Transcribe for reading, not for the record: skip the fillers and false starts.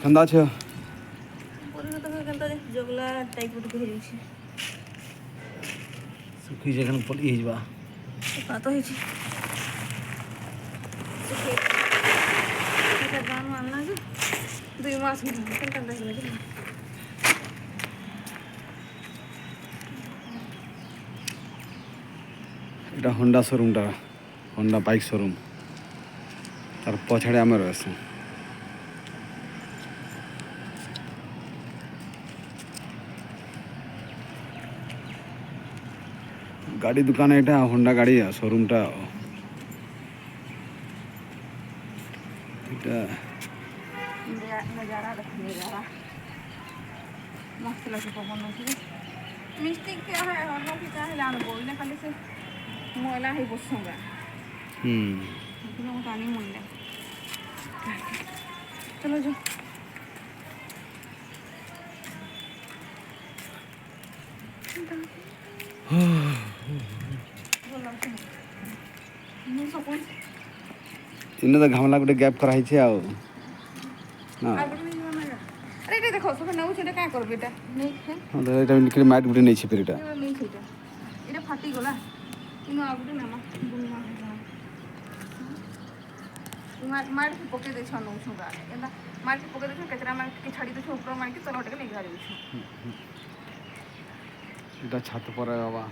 କେନ୍ତା ଅଛ? ପରିଣତ ହୁଏ କେନ୍ତା ଜଗଲା ଟାଇପ୍ ଟିକେ ହେଇଯାଉଛି। ଶୁଖିଛି ଏখানে ପଲି ହେଇଯିବା। ପାତ ହେଇଛି ଗାଁରୁ ଆଣିଲା ଯେ 2 ମାସ କେନ୍ତା ହେଇଗଲା ଯେ এটা হোন্ডা শোরুমটা, হোন্ডা বাইক শোরুম। তার পছাড়ে আমি রয়েছি। গাড়ি দোকানে এটা হোন্ডা গাড়ি শোরুমটা এটা नज़ारा देख नज़ारा मस्त लगे पवन मिस्टेक क्या है और लोग क्या है जान बोलने खाली से मोला ही बसूंगा तानी मोला चलो जो इन्हें तो घामला गोटे गैप कराई आउ ना अरे ये देखो सब नौ छे का कर बेटा नहीं है हां तो एटा निकली माइट गुटे नहीं छे फिर एटा नहीं छेटा एटा फाटी गला इनो आगुटे नामा बुनिया मार के पके दे छ नौ छुगा एंदा मार के पके दे छ कचरा मार के छाड़ी दे छ ऊपर मार के तलट के नहीं गाड़ी छ एटा छत पर बाबा